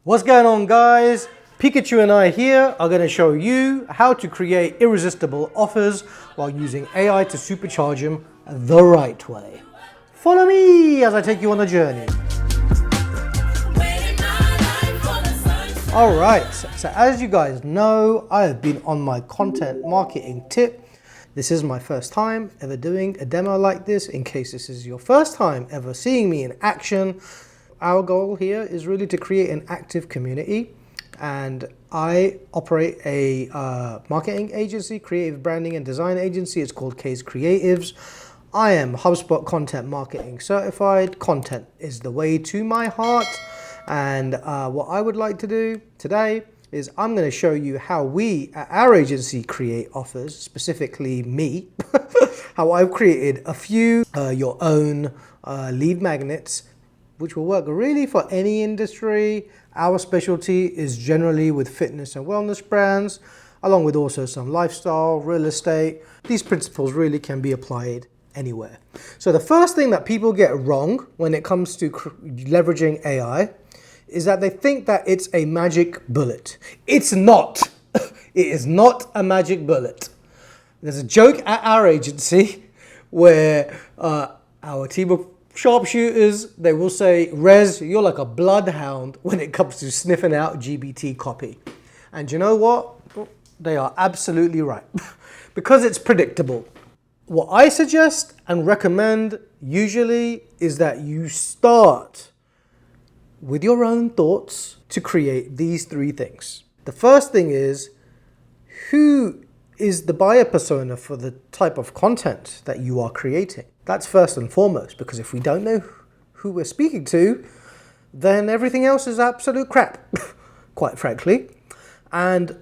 What's going on, guys? Pikachu and I here are going to show you how to create irresistible offers while using AI to supercharge them the right way. Follow me as I take you on a journey. Alright, so as you guys know, I have been on my content marketing tip. This is my first time ever doing a demo like this. In case this is your first time ever seeing me in action, our goal here is really to create an active community. And I operate a marketing agency, creative branding and design agency. It's called K's Creatives. I am HubSpot content marketing certified. Content is the way to my heart. And what I would like to do today is I'm going to show you how we at our agency create offers, specifically me, how I've created a few your own lead magnets, which will work really for any industry. Our specialty is generally with fitness and wellness brands, along with also some lifestyle, real estate. These principles really can be applied anywhere. So the first thing that people get wrong when it comes to leveraging AI is that they think that it's a magic bullet. It's not. It is not a magic bullet. There's a joke at our agency where our team of sharpshooters, they will say, Rez, you're like a bloodhound when it comes to sniffing out GBT copy. And you know what? They are absolutely right. Because it's predictable. What I suggest and recommend usually is that you start with your own thoughts to create these three things. The first thing is, who is the buyer persona for the type of content that you are creating? That's first and foremost, because if we don't know who we're speaking to, then everything else is absolute crap, quite frankly. And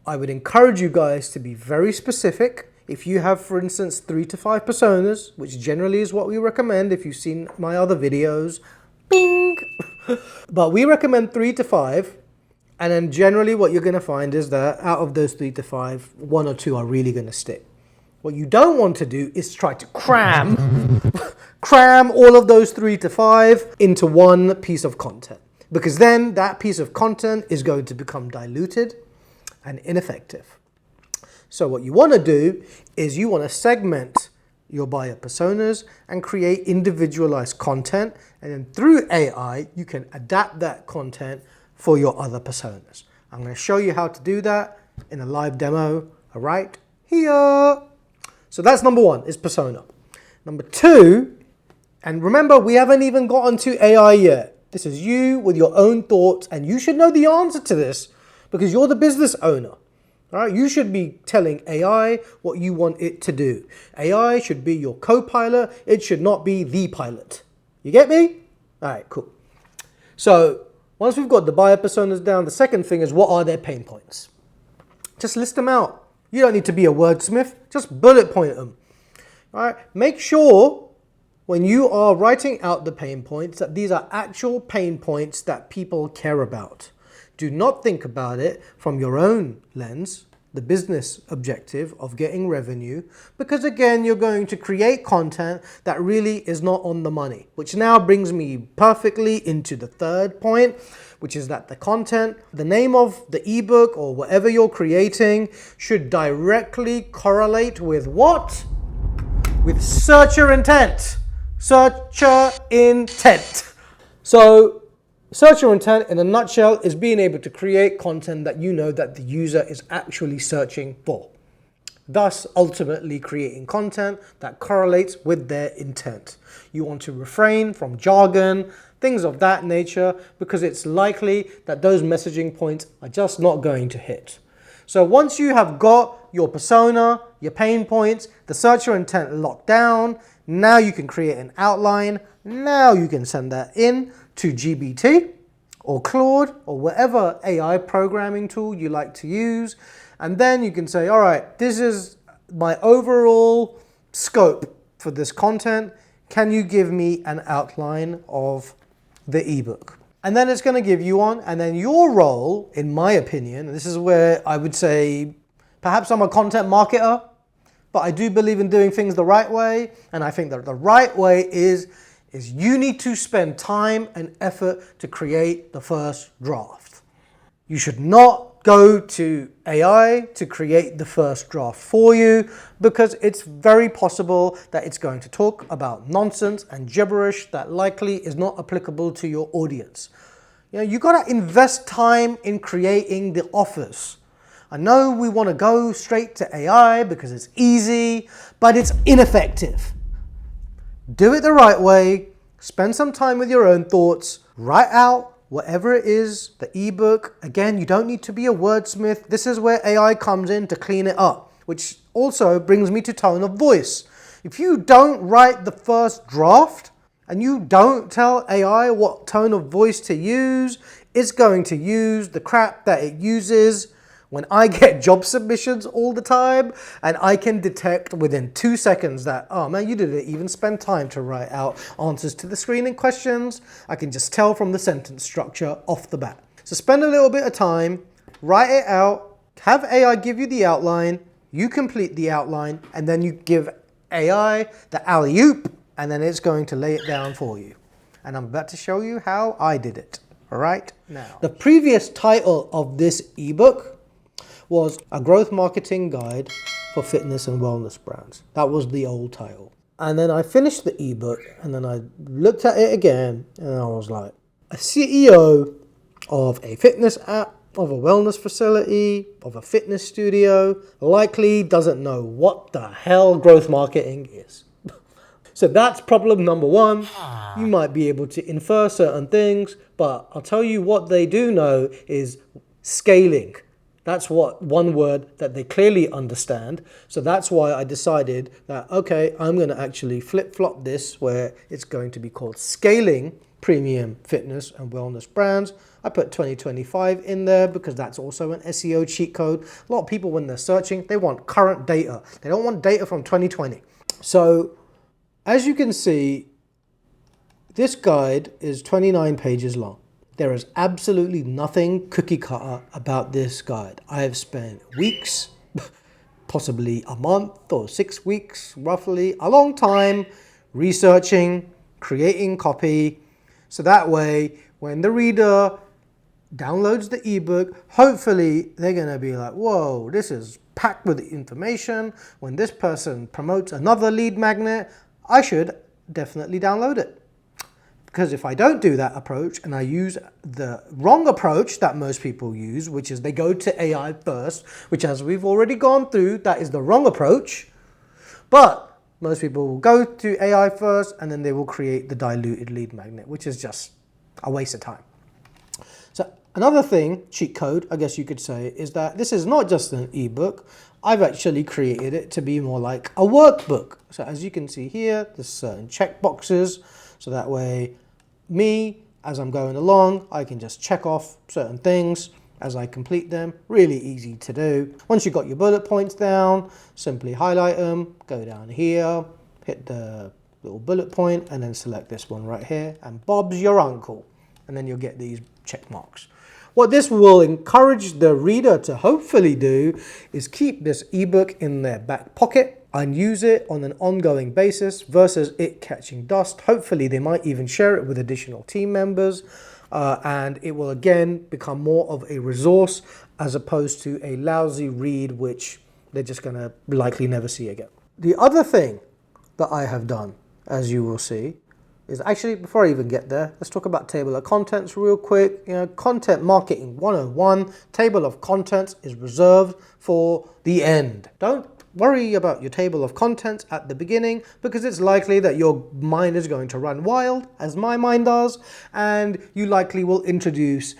I would encourage you guys to be very specific. If you have, for instance, 3 to 5 personas, which generally is what we recommend if you've seen my other videos, bing! But we recommend 3 to 5. And then generally what you're going to find is that out of those 3 to 5, 1 or 2 are really going to stick. What you don't want to do is try to cram all of those 3 to 5 into one piece of content. Because then that piece of content is going to become diluted and ineffective. So what you want to do is you want to segment your buyer personas and create individualized content. And then through AI, you can adapt that content for your other personas. I'm going to show you how to do that in a live demo right here. So that's number 1, is persona. Number 2, and remember, we haven't even gotten to AI yet. This is you with your own thoughts, and you should know the answer to this because you're the business owner. All right, you should be telling AI what you want it to do. AI should be your co-pilot. It should not be the pilot. You get me? All right, cool. So once we've got the buyer personas down, the second thing is, what are their pain points? Just list them out. You don't need to be a wordsmith, just bullet point them. All right, make sure when you are writing out the pain points that these are actual pain points that people care about. Do not think about it from your own lens, the business objective of getting revenue, because again, you're going to create content that really is not on the money, which now brings me perfectly into the third point, which is that the content, the name of the ebook or whatever you're creating should directly correlate with what? With searcher intent. Searcher intent. So searcher intent in a nutshell is being able to create content that you know that the user is actually searching for. Thus, ultimately creating content that correlates with their intent. You want to refrain from jargon, things of that nature, because it's likely that those messaging points are just not going to hit. So once you have got your persona, your pain points, the searcher intent locked down, now you can create an outline. Now you can send that in to GBT or Claude or whatever AI programming tool you like to use. And then you can say, all right, this is my overall scope for this content. Can you give me an outline of the ebook? And then it's going to give you one. And then your role, in my opinion, and this is where I would say, perhaps I'm a content marketer, but I do believe in doing things the right way. And I think that the right way is is you need to spend time and effort to create the first draft. You should not go to AI to create the first draft for you, because it's very possible that it's going to talk about nonsense and gibberish that likely is not applicable to your audience. You got to invest time in creating the offers. I know we want to go straight to AI because it's easy, but it's ineffective. Do it the right way. Spend some time with your own thoughts. Write out whatever it is, the ebook. Again, you don't need to be a wordsmith. This is where AI comes in to clean it up, which also brings me to tone of voice. If you don't write the first draft and you don't tell AI what tone of voice to use, it's going to use the crap that it uses. When I get job submissions all the time and I can detect within 2 seconds that, oh man, you didn't even spend time to write out answers to the screening questions, I can just tell from the sentence structure off the bat. So spend a little bit of time, write it out, have AI give you the outline, you complete the outline, and then you give AI the alley-oop, and then it's going to lay it down for you. And I'm about to show you how I did it. All right? Now, the previous title of this ebook was A Growth Marketing Guide for Fitness and Wellness Brands. That was the old title. And then I finished the ebook and then I looked at it again and I was like, a CEO of a fitness app, of a wellness facility, of a fitness studio, likely doesn't know what the hell growth marketing is. So that's problem number one. You might be able to infer certain things, but I'll tell you what they do know is scaling. That's what one word that they clearly understand. So that's why I decided that, okay, I'm going to actually flip-flop this where it's going to be called Scaling Premium Fitness and Wellness Brands. I put 2025 in there because that's also an SEO cheat code. A lot of people, when they're searching, they want current data. They don't want data from 2020. So as you can see, this guide is 29 pages long. There is absolutely nothing cookie cutter about this guide. I have spent weeks, possibly a month or 6 weeks, roughly, a long time researching, creating copy. So that way, when the reader downloads the ebook, hopefully they're going to be like, whoa, this is packed with information. When this person promotes another lead magnet, I should definitely download it. Because if I don't do that approach and I use the wrong approach that most people use, which is they go to AI first, which as we've already gone through, that is the wrong approach. But most people will go to AI first and then they will create the diluted lead magnet, which is just a waste of time. So another thing, cheat code, I guess you could say, is that this is not just an ebook. I've actually created it to be more like a workbook. So as you can see here, there's certain check boxes. So that way, me, as I'm going along, I can just check off certain things as I complete them. Really easy to do. Once you've got your bullet points down, simply highlight them, go down here, hit the little bullet point, and then select this one right here, and Bob's your uncle. And then you'll get these check marks. What this will encourage the reader to hopefully do is keep this ebook in their back pocket and use it on an ongoing basis versus it catching dust. Hopefully they might even share it with additional team members and it will again become more of a resource as opposed to a lousy read which they're just going to likely never see again. The other thing that I have done, as you will see, is actually, before I even get there, let's talk about table of contents real quick. Content marketing 101, table of contents is reserved for the end. Don't worry about your table of contents at the beginning because it's likely that your mind is going to run wild, as my mind does, and you likely will introduce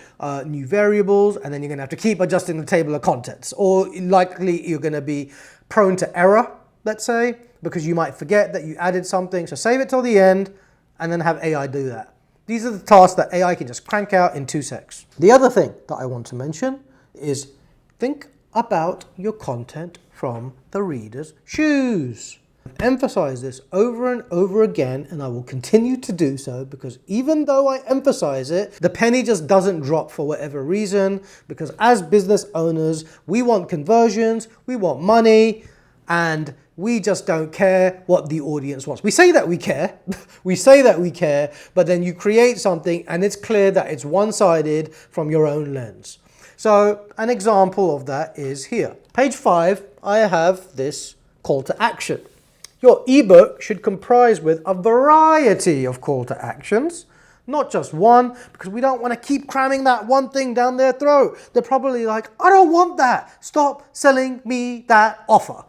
new variables and then you're going to have to keep adjusting the table of contents, or likely you're going to be prone to error, let's say, because you might forget that you added something. So save it till the end and then have AI do that. These are the tasks that AI can just crank out in 2 seconds. The other thing that I want to mention is think about your content from the reader's shoes. I've emphasized this over and over again, and I will continue to do so because even though I emphasize it, the penny just doesn't drop for whatever reason, because as business owners, we want conversions, we want money, and we just don't care what the audience wants. We say that we care, we say that we care, but then you create something and it's clear that it's one-sided from your own lens. So an example of that is here. Page 5, I have this call to action. Your ebook should comprise with a variety of call to actions, not just one, because we don't want to keep cramming that one thing down their throat. They're probably like, I don't want that. Stop selling me that offer.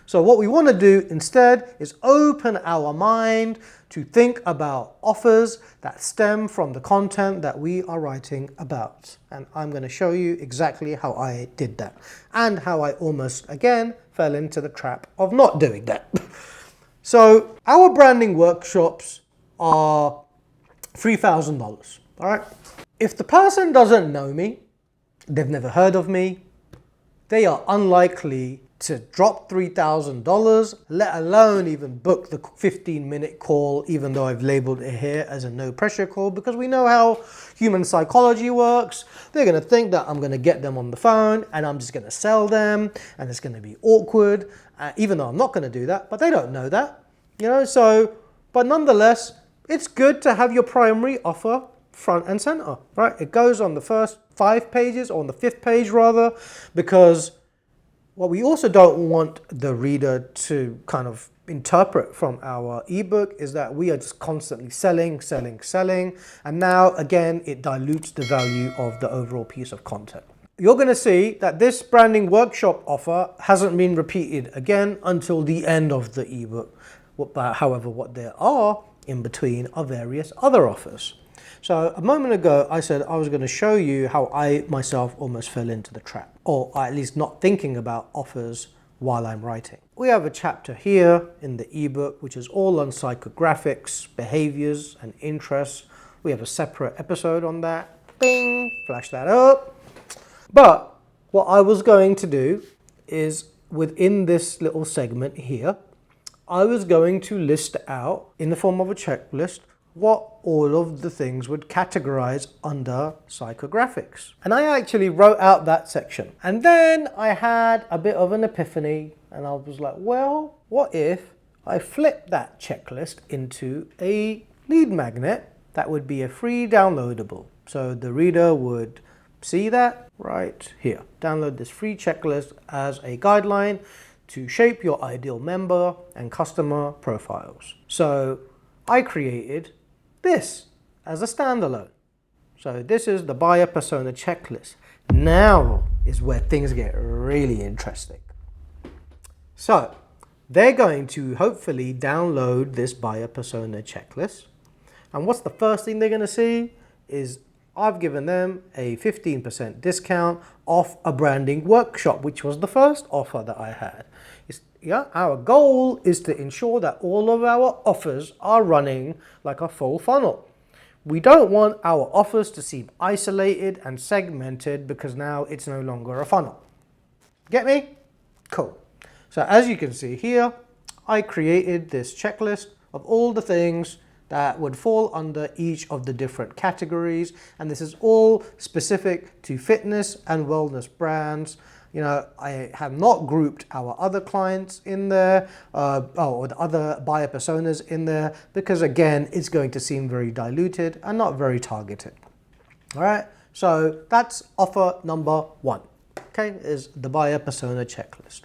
So what we want to do instead is open our mind to think about offers that stem from the content that we are writing about. And I'm going to show you exactly how I did that and how I almost, again, fell into the trap of not doing that. So our branding workshops are $3,000, all right? If the person doesn't know me, they've never heard of me, they are unlikely to drop $3,000, let alone even book the 15-minute call, even though I've labeled it here as a no pressure call, because we know how human psychology works. They're going to think that I'm going to get them on the phone and I'm just going to sell them and it's going to be awkward, even though I'm not going to do that, but they don't know that, you know, so, but nonetheless, it's good to have your primary offer front and center, right? It goes on the first 5 pages, or on the 5th page rather, because what we also don't want the reader to kind of interpret from our ebook is that we are just constantly selling, selling, selling. And now, again, it dilutes the value of the overall piece of content. You're going to see that this branding workshop offer hasn't been repeated again until the end of the ebook. However, what there are in between are various other offers. So a moment ago, I said I was going to show you how I myself almost fell into the trap, or at least not thinking about offers while I'm writing. We have a chapter here in the ebook, which is all on psychographics, behaviors, and interests. We have a separate episode on that. Bing, flash that up. But what I was going to do is within this little segment here, I was going to list out in the form of a checklist what all of the things would categorize under psychographics. And I actually wrote out that section. And then I had a bit of an epiphany and I was like, well, what if I flip that checklist into a lead magnet that would be a free downloadable? So the reader would see that right here. Download this free checklist as a guideline to shape your ideal member and customer profiles. So I created this as a standalone. So this is the buyer persona checklist. Now is where things get really interesting. So they're going to hopefully download this buyer persona checklist. And what's the first thing they're going to see is I've given them a 15% discount off a branding workshop, which was the first offer that I had. Our goal is to ensure that all of our offers are running like a full funnel. We don't want our offers to seem isolated and segmented because now it's no longer a funnel. Get me? Cool. So as you can see here, I created this checklist of all the things that would fall under each of the different categories. And this is all specific to fitness and wellness brands. You know, I have not grouped our other clients in there, or the other buyer personas in there, because again, it's going to seem very diluted and not very targeted. All right, so that's offer number 1, okay, is the buyer persona checklist.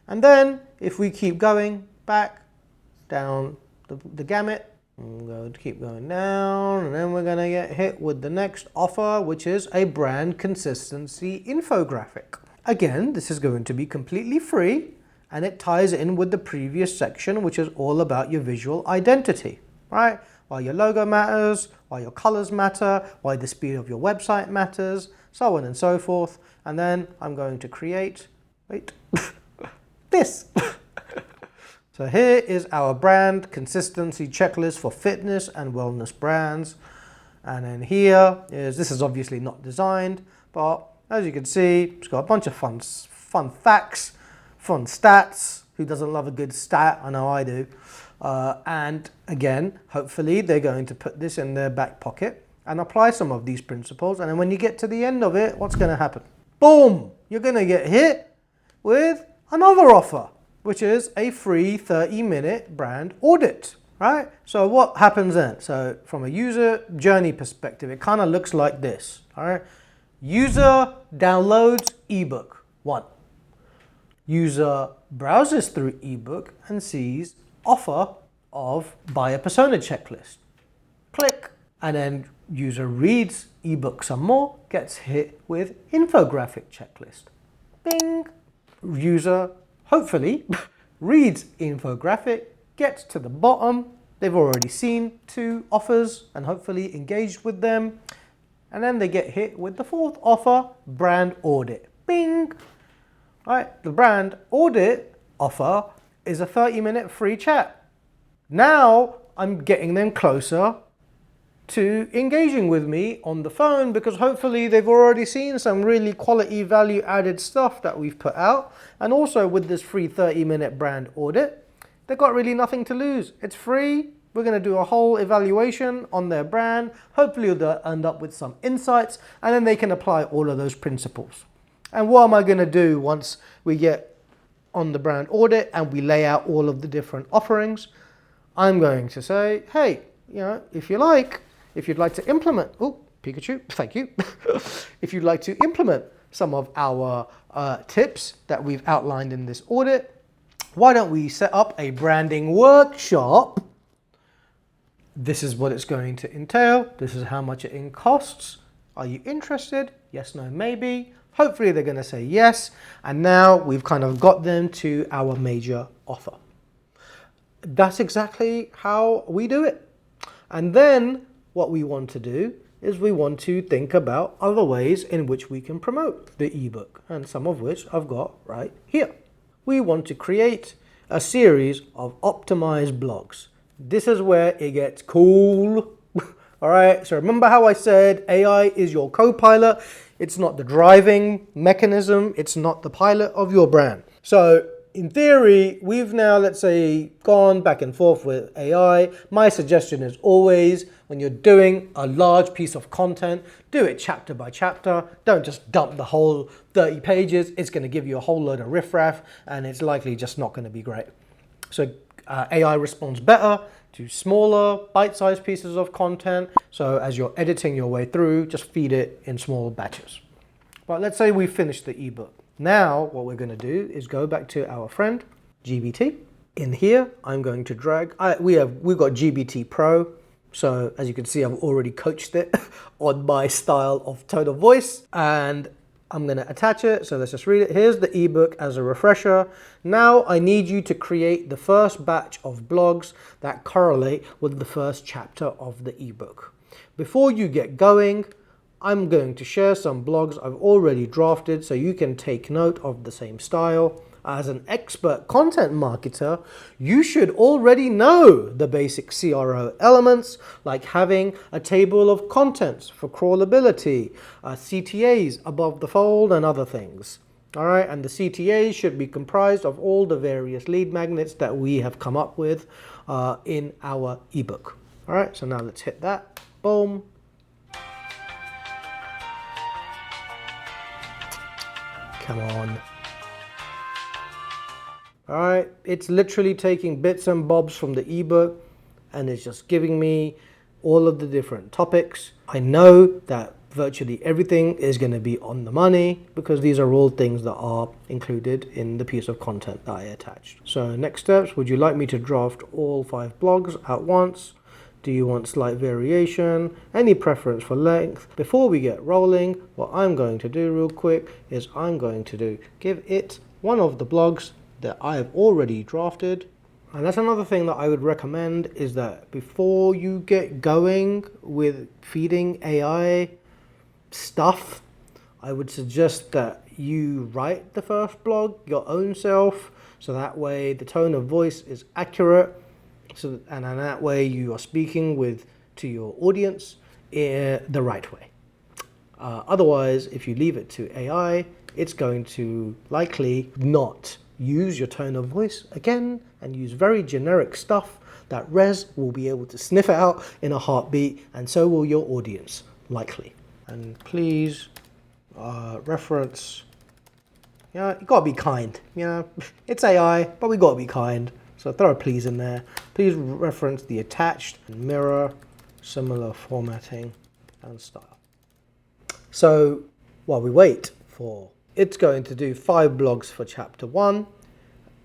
And then if we keep going back down the gamut, I'm going to keep going down, and then we're going to get hit with the next offer, which is a brand consistency infographic. Again, this is going to be completely free, and it ties in with the previous section, which is all about your visual identity, right? Why your logo matters, why your colors matter, why the speed of your website matters, so on and so forth. And then I'm going to create, this. So here is our brand consistency checklist for fitness and wellness brands. And then here is, this is obviously not designed, but as you can see, it's got a bunch of fun facts, fun stats. Who doesn't love a good stat? I know I do. And again, hopefully they're going to put this in their back pocket and apply some of these principles. And then when you get to the end of it, what's going to happen? Boom! You're going to get hit with another offer. which is a free 30-minute brand audit, right? So what happens then? So from a user journey perspective, it kind of looks like this, all right? User downloads ebook 1. User browses through ebook and sees offer of buyer persona checklist. Click, and then user reads ebook some more, gets hit with infographic checklist. Bing! User hopefully reads infographic, gets to the bottom, they've already seen 2 offers and hopefully engaged with them, and then they get hit with the 4th offer, brand audit. Bing! Right, the brand audit offer is a 30-minute free chat. Now I'm getting them closer to engaging with me on the phone because hopefully they've already seen some really quality value added stuff that we've put out. And also with this free 30-minute brand audit, they've got really nothing to lose. It's free. We're going to do a whole evaluation on their brand. Hopefully they'll end up with some insights and then they can apply all of those principles. And what am I going to do once we get on the brand audit and we lay out all of the different offerings? I'm going to say, hey, if you'd like to implement, oh, Pikachu, thank you. If you'd like to implement some of our tips that we've outlined in this audit, why don't we set up a branding workshop? This is what it's going to entail. This is how much it costs. Are you interested? Yes, no, maybe. Hopefully they're going to say yes. And now we've kind of got them to our major offer. That's exactly how we do it. And then what we want to do is we want to think about other ways in which we can promote the ebook, and some of which I've got right here. We want to create a series of optimized blogs. This is where it gets cool. All right, so remember how I said AI is your co-pilot? It's not the driving mechanism. It's not the pilot of your brand. So in theory, we've now, let's say, gone back and forth with AI. My suggestion is always, when you're doing a large piece of content, do it chapter by chapter. Don't just dump the whole 30 pages. It's going to give you a whole load of riffraff, and it's likely just not going to be great. So AI responds better to smaller, bite-sized pieces of content. So as you're editing your way through, just feed it in small batches. But let's say we finished the ebook. Now what we're going to do is go back to our friend GBT. In here, I'm going to drag. We've got GBT Pro. So as you can see, I've already coached it on my style of tone of voice, and I'm going to attach it. So let's just read it. Here's the ebook as a refresher. Now I need you to create the first batch of blogs that correlate with the first chapter of the ebook. Before you get going, I'm going to share some blogs I've already drafted so you can take note of the same style. As an expert content marketer, you should already know the basic CRO elements, like having a table of contents for crawlability, CTAs above the fold, and other things. All right, and the CTAs should be comprised of all the various lead magnets that we have come up with in our ebook. All right, so now let's hit that. Boom. Come on. All right, it's literally taking bits and bobs from the ebook and it's just giving me all of the different topics. I know that virtually everything is going to be on the money because these are all things that are included in the piece of content that I attached. So next steps, would you like me to draft all 5 blogs at once? Do you want slight variation? Any preference for length? Before we get rolling, what I'm going to do real quick is I'm going to give it one of the blogs that I have already drafted. And that's another thing that I would recommend, is that before you get going with feeding AI stuff, I would suggest that you write the first blog your own self, so that way the tone of voice is accurate, and in that way you are speaking to your audience the right way. Otherwise, if you leave it to AI, it's going to likely not use your tone of voice again and use very generic stuff that Res will be able to sniff out in a heartbeat, and so will your audience, likely. And please reference You know, you gotta be kind. You know, it's AI, but we gotta be kind. So throw a please in there. Please reference the attached and mirror similar formatting and style. So while we wait for, it's going to do 5 blogs for chapter 1,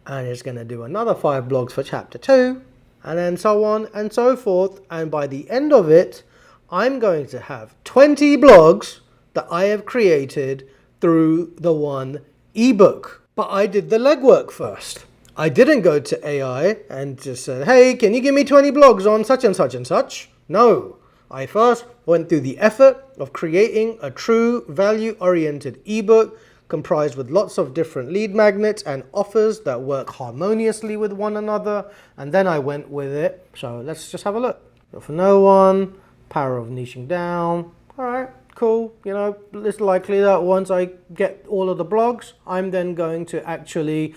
and it's going to do another 5 blogs for chapter 2, and then so on and so forth. And by the end of it, I'm going to have 20 blogs that I have created through the one ebook. But I did the legwork first. I didn't go to AI and just said, hey, can you give me 20 blogs on such and such and such? No. I first went through the effort of creating a true value-oriented ebook comprised with lots of different lead magnets and offers that work harmoniously with one another. And then I went with it. So let's just have a look. So for no one, power of niching down. All right, cool. You know, it's likely that once I get all of the blogs, I'm then going to actually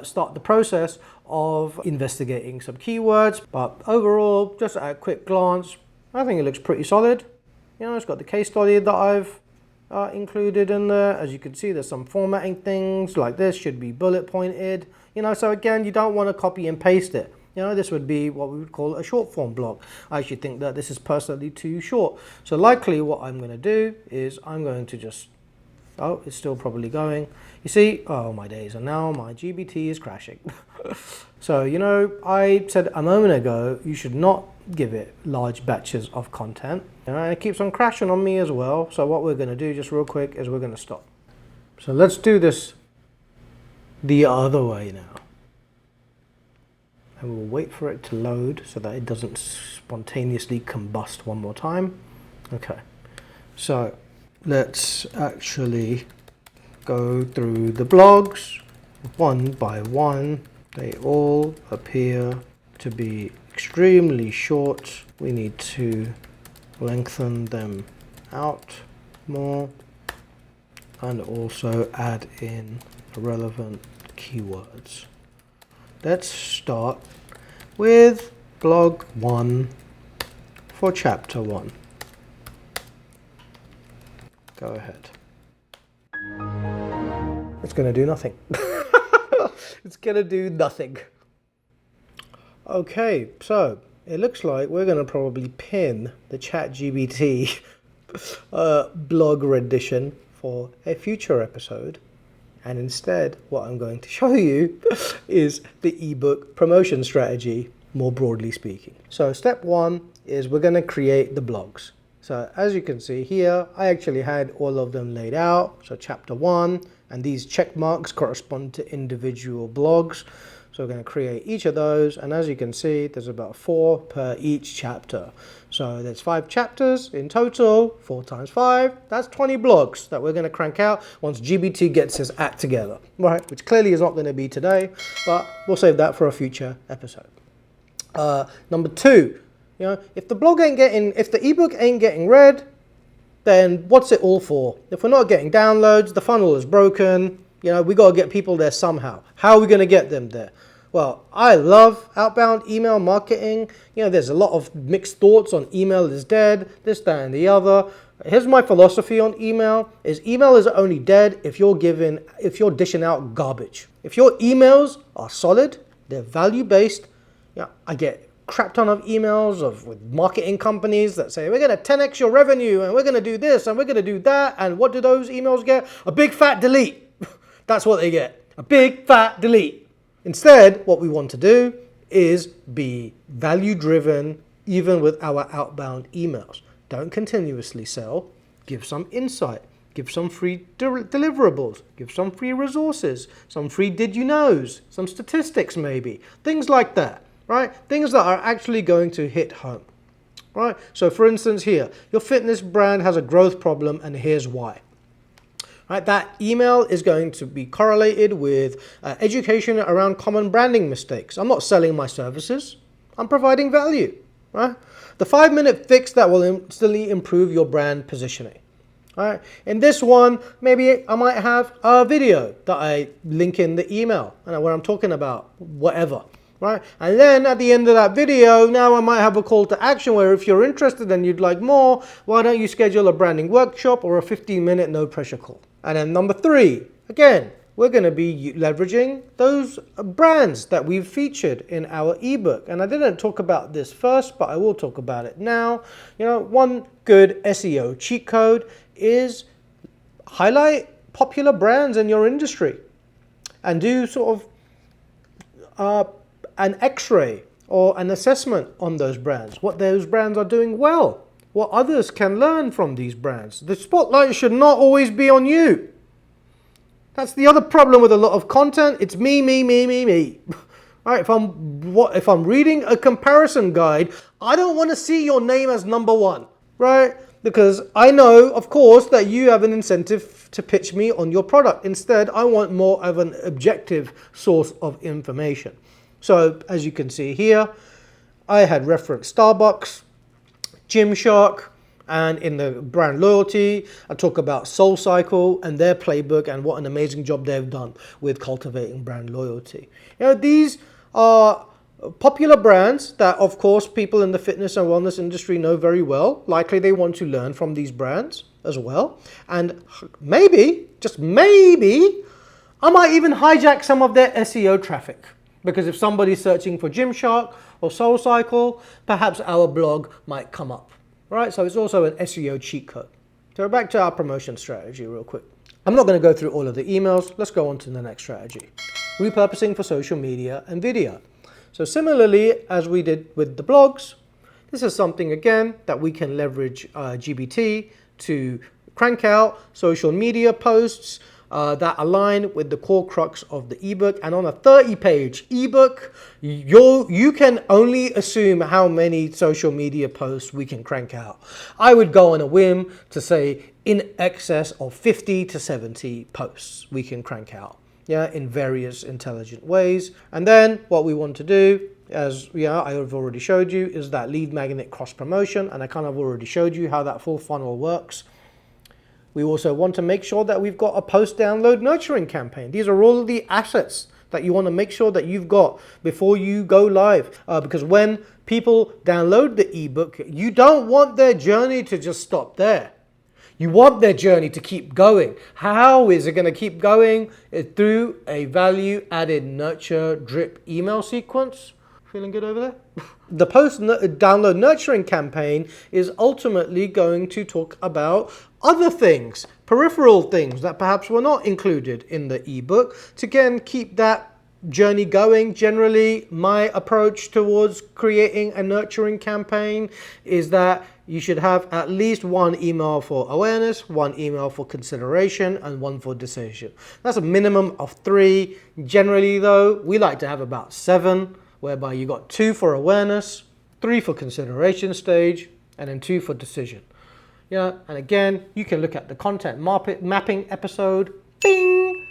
start the process of investigating some keywords. But overall, just at a quick glance, I think it looks pretty solid. You know, it's got the case study that I've included in there. As you can see, there's some formatting things like this should be bullet pointed. You know, so again, you don't want to copy and paste it. You know, this would be what we would call a short form blog. I actually think that this is personally too short. So likely what I'm going to do is I'm going to just, oh, it's still probably going. You see, oh my days, and now my GBT is crashing. So, you know, I said a moment ago, you should not give it large batches of content. You know, and it keeps on crashing on me as well. So what we're going to do just real quick is we're going to stop. So let's do this the other way now. And we'll wait for it to load so that it doesn't spontaneously combust one more time. Okay, so let's actually go through the blogs one by one. They all appear to be extremely short. We need to lengthen them out more and also add in relevant keywords. Let's start with blog 1 for chapter 1. Go ahead. It's going to do nothing. It's going to do nothing. Okay, so it looks like we're going to probably pin the ChatGPT blog rendition for a future episode. And instead, what I'm going to show you is the ebook promotion strategy, more broadly speaking. So step 1 is we're going to create the blogs. So as you can see here, I actually had all of them laid out. So chapter 1, and these check marks correspond to individual blogs. So we're going to create each of those, and as you can see, there's about 4 per each chapter. So there's 5 chapters in total, 4 times 5, that's 20 blogs that we're going to crank out once GBT gets his act together, right? Which clearly is not going to be today, but we'll save that for a future episode. Number 2, you know, if the ebook ain't getting read, then what's it all for? If we're not getting downloads, the funnel is broken. You know, we got to get people there somehow. How are we going to get them there? Well, I love outbound email marketing. You know, there's a lot of mixed thoughts on email is dead, this, that, and the other. Here's my philosophy on email is only dead if you're dishing out garbage. If your emails are solid, they're value-based. You know, I get crap ton of emails with marketing companies that say, we're going to 10x your revenue and we're going to do this and we're going to do that. And what do those emails get? A big fat delete. That's what they get. A big fat delete. Instead, what we want to do is be value driven, even with our outbound emails. Don't continuously sell. Give some insight. Give some free deliverables. Give some free resources. Some free did you knows. Some statistics maybe. Things like that. Right? Things that are actually going to hit home. Right? So for instance here, your fitness brand has a growth problem and here's why. Right? That email is going to be correlated with education around common branding mistakes. I'm not selling my services. I'm providing value. Right? The 5-minute fix that will instantly improve your brand positioning. Right? In this one, maybe I might have a video that I link in the email and where I'm talking about whatever. Right? And then at the end of that video, now I might have a call to action where if you're interested and you'd like more, why don't you schedule a branding workshop or a 15-minute no pressure call? And then number 3, again, we're going to be leveraging those brands that we've featured in our ebook. And I didn't talk about this first, but I will talk about it now. You know, one good SEO cheat code is highlight popular brands in your industry and do sort of an x-ray or an assessment on those brands, what those brands are doing well, what others can learn from these brands. The spotlight should not always be on you. That's the other problem with a lot of content. It's me, me, me, me, me. All right, if I'm reading a comparison guide, I don't want to see your name as number one, right? Because I know, of course, that you have an incentive to pitch me on your product. Instead, I want more of an objective source of information. So as you can see here, I had referenced Starbucks, Gymshark, and in the brand loyalty, I talk about SoulCycle and their playbook and what an amazing job they've done with cultivating brand loyalty. You know, these are popular brands that, of course, people in the fitness and wellness industry know very well. Likely they want to learn from these brands as well. And maybe, just maybe, I might even hijack some of their SEO traffic. Because if somebody's searching for Gymshark or SoulCycle, perhaps our blog might come up. Right, so it's also an SEO cheat code. So back to our promotion strategy real quick. I'm not going to go through all of the emails. Let's go on to the next strategy. Repurposing for social media and video. So similarly, as we did with the blogs, this is something, again, that we can leverage GBT to crank out social media posts that align with the core crux of the ebook. And on a 30-page ebook, you can only assume how many social media posts we can crank out. I would go on a whim to say in excess of 50 to 70 posts we can crank out, yeah, in various intelligent ways. And then what we want to do, as I have already showed you, is that lead magnet cross promotion. And I kind of already showed you how that full funnel works. We also want to make sure that we've got a post-download nurturing campaign. These are all the assets that you want to make sure that you've got before you go live. Because when people download the ebook, you don't want their journey to just stop there. You want their journey to keep going. How is it going to keep going? It's through a value-added nurture drip email sequence. Feeling good over there? The post-download nurturing campaign is ultimately going to talk about other things, peripheral things that perhaps were not included in the ebook to again keep that journey going. Generally, my approach towards creating a nurturing campaign is that you should have at least one email for awareness, one email for consideration, and one for decision. That's a minimum of 3. Generally, though, we like to have about 7. Whereby you got 2 for awareness, 3 for consideration stage, and then 2 for decision. Yeah, and again, you can look at the content mapping episode, bing,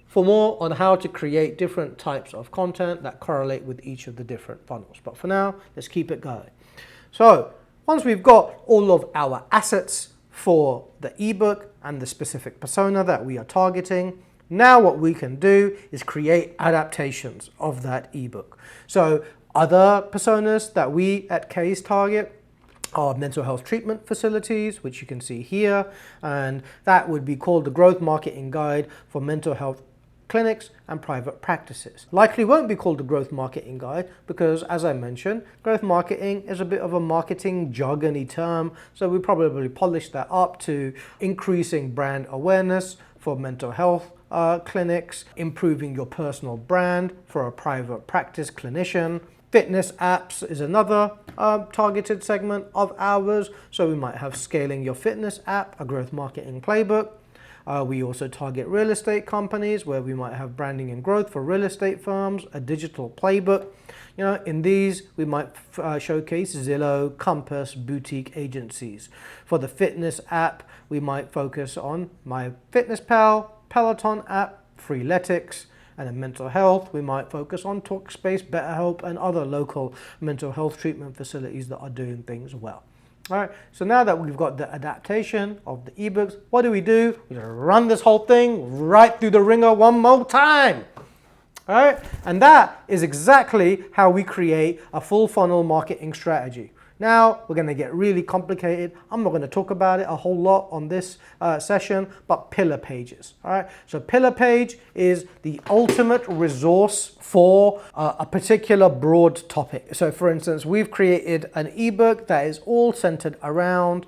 for more on how to create different types of content that correlate with each of the different funnels. But for now, let's keep it going. So once we've got all of our assets for the ebook and the specific persona that we are targeting, now what we can do is create adaptations of that ebook. So other personas that we at Case target are mental health treatment facilities, which you can see here, and that would be called the Growth Marketing Guide for Mental Health Clinics and Private Practices. Likely won't be called the Growth Marketing Guide because, as I mentioned, growth marketing is a bit of a marketing jargony term, so we probably polish that up to increasing brand awareness for mental health clinics, improving your personal brand for a private practice clinician. Fitness apps is another targeted segment of ours. So we might have scaling your fitness app, a growth marketing playbook. We also target real estate companies where we might have branding and growth for real estate firms, a digital playbook. You know, in these, we might showcase Zillow, Compass, boutique agencies. For the fitness app, we might focus on MyFitnessPal, Peloton app, Freeletics, and in mental health, we might focus on Talkspace, BetterHelp, and other local mental health treatment facilities that are doing things well. All right, so now that we've got the adaptation of the ebooks, what do? We just run this whole thing right through the ringer one more time. All right, and that is exactly how we create a full funnel marketing strategy. Now we're going to get really complicated. I'm not going to talk about it a whole lot on this session, but pillar pages. All right. So pillar page is the ultimate resource for a particular broad topic. So for instance, we've created an ebook that is all centered around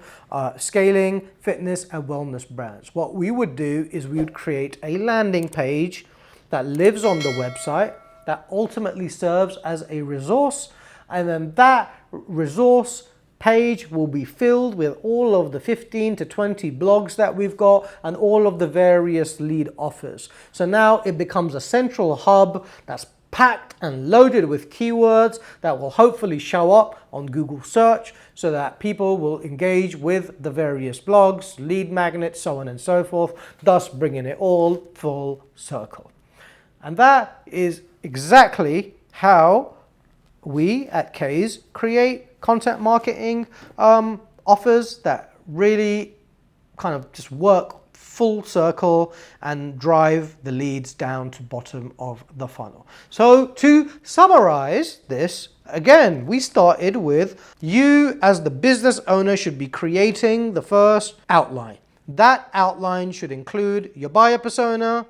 scaling fitness and wellness brands. What we would do is we would create a landing page that lives on the website that ultimately serves as a resource, and then that resource page will be filled with all of the 15 to 20 blogs that we've got and all of the various lead offers. So now it becomes a central hub that's packed and loaded with keywords that will hopefully show up on Google search so that people will engage with the various blogs, lead magnets, so on and so forth, thus bringing it all full circle. And that is exactly how we at K's create content marketing offers that really kind of just work full circle and drive the leads down to bottom of the funnel. So to summarize this, again, we started with you as the business owner should be creating the first outline. That outline should include your buyer persona,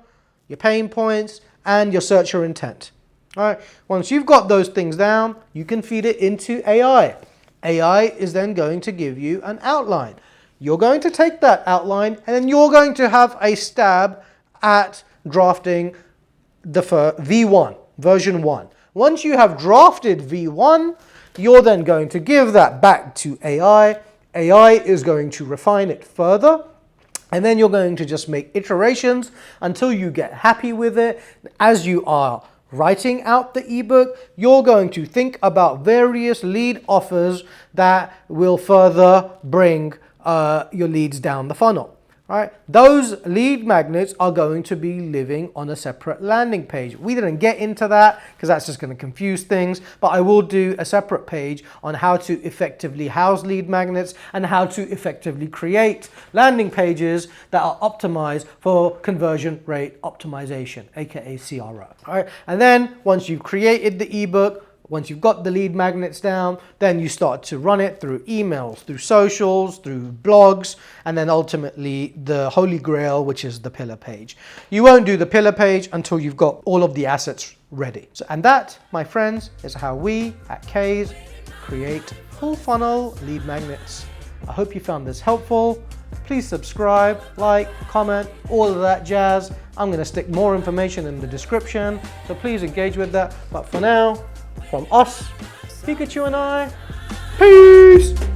your pain points, and your searcher intent. All right. Once you've got those things down, you can feed it into AI. AI is then going to give you an outline. You're going to take that outline and then you're going to have a stab at drafting the V1, version 1. Once you have drafted V1, you're then going to give that back to AI. AI is going to refine it further. And then you're going to just make iterations until you get happy with it. As you are writing out the ebook, you're going to think about various lead offers that will further bring your leads down the funnel. Right? Those lead magnets are going to be living on a separate landing page. We didn't get into that because that's just going to confuse things, but I will do a separate page on how to effectively house lead magnets and how to effectively create landing pages that are optimized for conversion rate optimization, aka CRO. All right? And then once you've created the ebook, once you've got the lead magnets down, then you start to run it through emails, through socials, through blogs, and then ultimately the holy grail, which is the pillar page. You won't do the pillar page until you've got all of the assets ready. So, and that, my friends, is how we at K's create full funnel lead magnets. I hope you found this helpful. Please subscribe, like, comment, all of that jazz. I'm going to stick more information in the description, so please engage with that. But for now, from us, Pikachu and I, peace!